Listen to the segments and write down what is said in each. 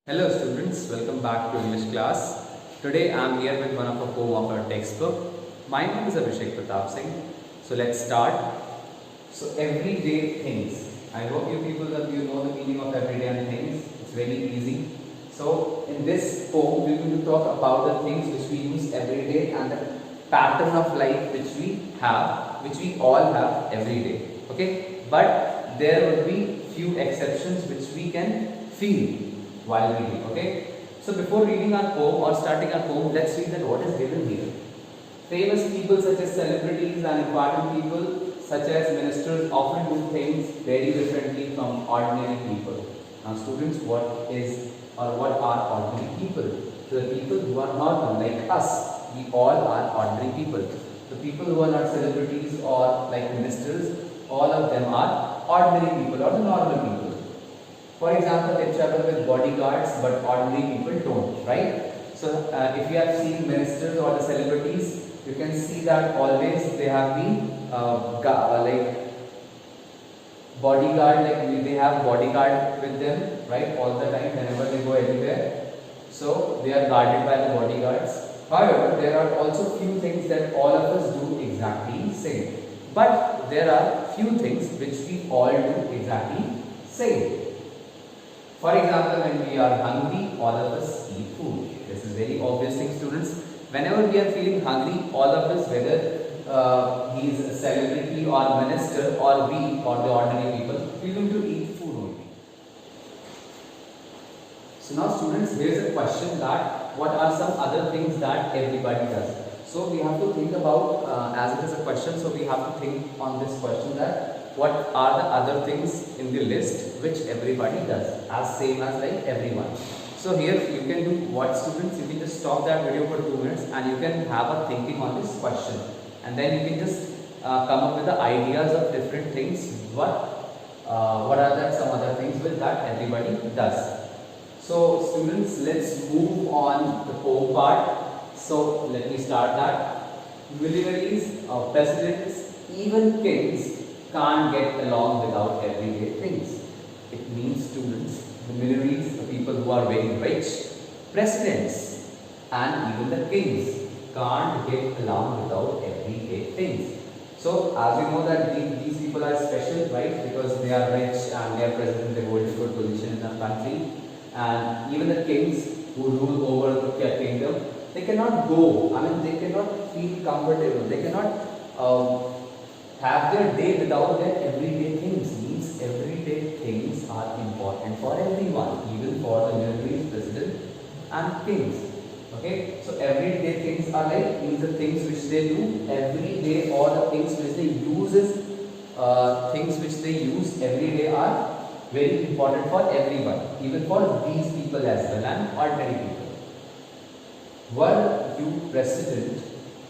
Hello students, welcome back to English class. Today I am here with one of the poem of our textbook. My name is Abhishek Pratap Singh. So let's start. So everyday things. I hope you people that you know the meaning of everyday and things. It's very easy. So in this poem we are going to talk about the things which we use every day and the pattern of life which we all have every day. Okay? But there will be few exceptions which we can feel while reading. Okay, so before reading our poem or starting our poem, let's read that what is given here. Famous people such as celebrities and important people such as ministers often do things very differently from ordinary people. Now students, what is or what are ordinary people? So the people who are normal like us, we all are ordinary people. The people who are not celebrities or like ministers, all of them are ordinary people or the normal people. For example, they travel with bodyguards, but ordinary people don't, right? So, if you have seen ministers or the celebrities, you can see that always they have been like bodyguard, like they have bodyguard with them, right? All the time, whenever they go anywhere. So, they are guarded by the bodyguards. However, there are also few things that all of us do exactly same. But there are few things which we all do exactly same. For example, when we are hungry, all of us eat food. This is very obvious thing, students. Whenever we are feeling hungry, all of us, whether he is a celebrity or minister or we or the ordinary people, we are going to eat food only. So now students, here is a question that what are some other things that everybody does? So we have to think about, as it is a question, so we have to think on this question that what are the other things in the list which everybody does as same as like everyone. So here you can do what, students, you can just stop that video for 2 minutes and you can have a thinking on this question, and then you can just come up with the ideas of different things. What are that some other things with that everybody does. So students, let's move on the poem part. So let me start that. Millionaires, presidents, even kings can't get along without everyday things. It means, students, the millionaires, the people who are very rich, presidents, and even the kings can't get along without everyday things. So as we know that these people are special, right? Because they are rich and they are president, they hold a good position in the country, and even the kings who rule over the kingdom, they cannot go. I mean, they cannot feel comfortable. They cannot have their day without their everyday things. Means everyday things are important for everyone, even for the military, president and kings. Okay, so everyday things are like means the things which they do every day or the things which they use every day are very important for everyone, even for these people as well and ordinary people. Were you president,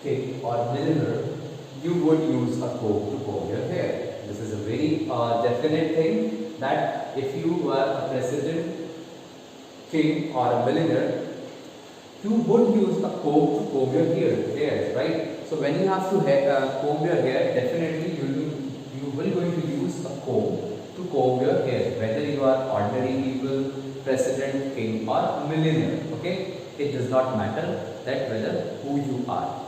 king or millionaire, you would use a comb to comb your hair. This is a very definite thing that if you were a president, king or a millionaire, you would use a comb to comb your hair, right? So when you have to comb your hair, definitely you will going to use a comb to comb your hair, whether you are ordinary people, president, king or millionaire. Okay, it does not matter that whether who you are.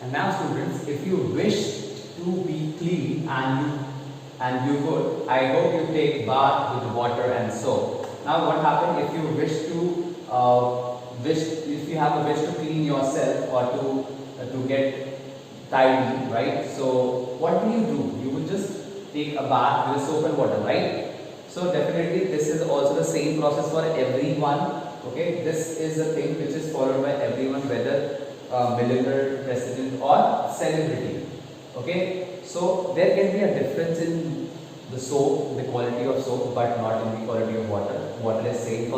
And now students, if you wish to be clean and you would, I hope you take bath with water and soap. Now what happens if you wish to if you have a wish to clean yourself or to get tidy, right? So what do? You will just take a bath with soap and water, right? So definitely this is also the same process for everyone. Okay, this is a thing which is followed by everyone, whether millionaire, president or celebrity. Okay, so there can be a difference in the soap, the quality of soap, but not in the quality of water. Water is same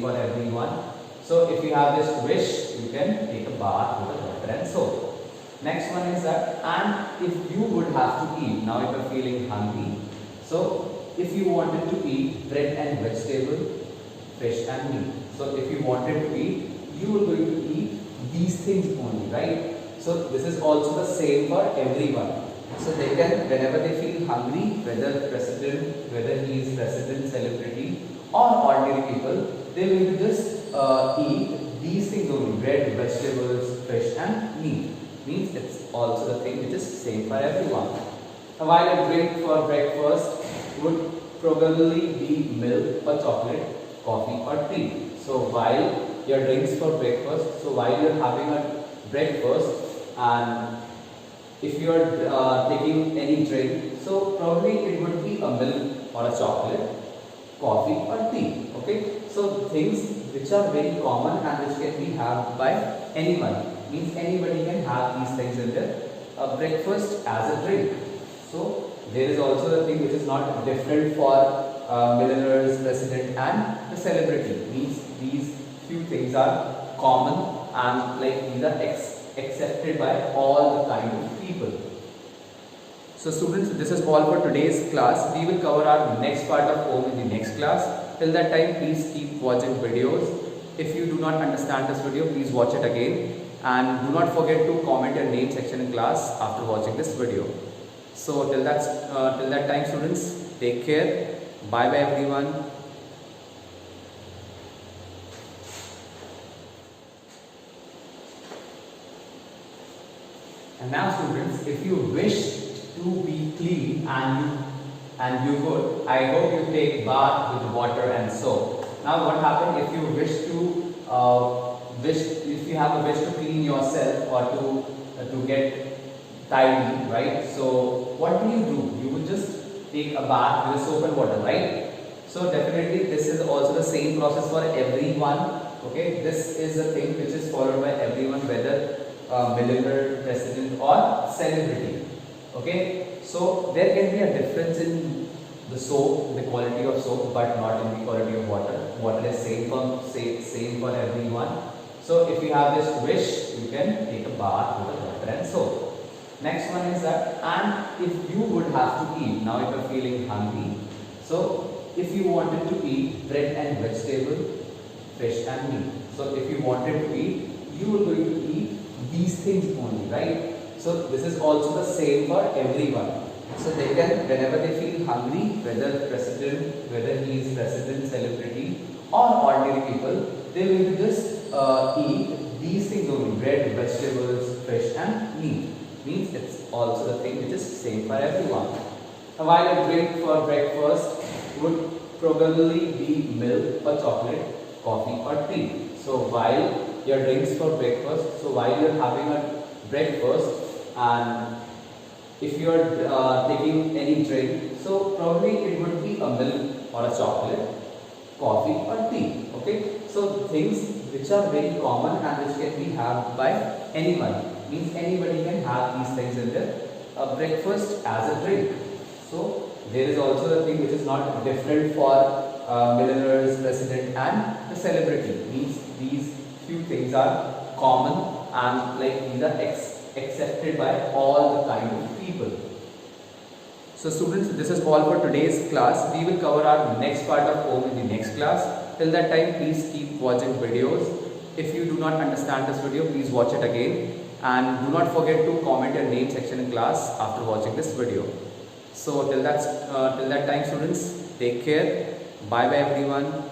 for everyone. So if you have this wish, you can take a bath with the water and soap. Next one is that, and if you would have to eat, now if you are feeling hungry, so if you wanted to eat bread and vegetable, fish and meat. So if you wanted to eat, you were going to eat these things only, right? So this is also the same for everyone. So they can, whenever they feel hungry, whether he is president, celebrity, or ordinary people, they will just eat these things only: bread, vegetables, fish, and meat. Means it's also the thing which is same for everyone. Now, while a drink for breakfast would probably be milk or chocolate, coffee or tea. So while your drinks for breakfast, so while you're having a breakfast, and if you are taking any drink, so probably it would be a milk or a chocolate, coffee or tea. Okay, so things which are very common and which can be had by anyone. Means anybody can have these things in their breakfast as a drink. So there is also the thing which is not different for millionaires, president, and the celebrity. Means these few things are common and like these are accepted by all the kind of people. So students, this is all for today's class. We will cover our next part of home in the next class. Till that time, please keep watching videos. If you do not understand this video, please watch it again. And do not forget to comment your name section in class after watching this video. So till that time, students, take care. Bye bye everyone. And now students, if you wish to be clean and you could, I hope you take bath with water and soap. Now what happens if you wish to if you have a wish to clean yourself or to get tidy, right? So what do? You would just take a bath with soap and water, right? So definitely this is also the same process for everyone. Okay, this is a thing which is followed by everyone, whether millionaire, president, or celebrity. Okay, so there can be a difference in the soap, the quality of soap, but not in the quality of water. Water is same for everyone. So if you have this wish, you can take a bath with the water and soap. Next one is that, and if you would have to eat, now if you're feeling hungry, so if you wanted to eat bread and vegetable, fish and meat. So if you wanted to eat, you were going to eat these things only, right? So this is also the same for everyone. So they can, whenever they feel hungry, whether he is president, celebrity, or ordinary people, they will just eat these things only: bread, vegetables, fish, and meat. Means it's also the thing which is same for everyone. Now, while a drink for breakfast would probably be milk or chocolate, coffee or tea. So while your drinks for breakfast, so while you're having a breakfast, and if you are taking any drink, so probably it would be a milk or a chocolate, coffee or tea. Okay, so things which are very common and which can be had by anyone. Means anybody can have these things in their breakfast as a drink. So there is also the thing which is not different for millionaires, president, and the celebrity. Means these few things are common and like these are accepted by all the kind of people. So students, this is all for today's class. We will cover our next part of home in the next class. Till that time, please keep watching videos. If you do not understand this video, please watch it again. And do not forget to comment your name section in class after watching this video. So till that time, students, take care. Bye bye everyone.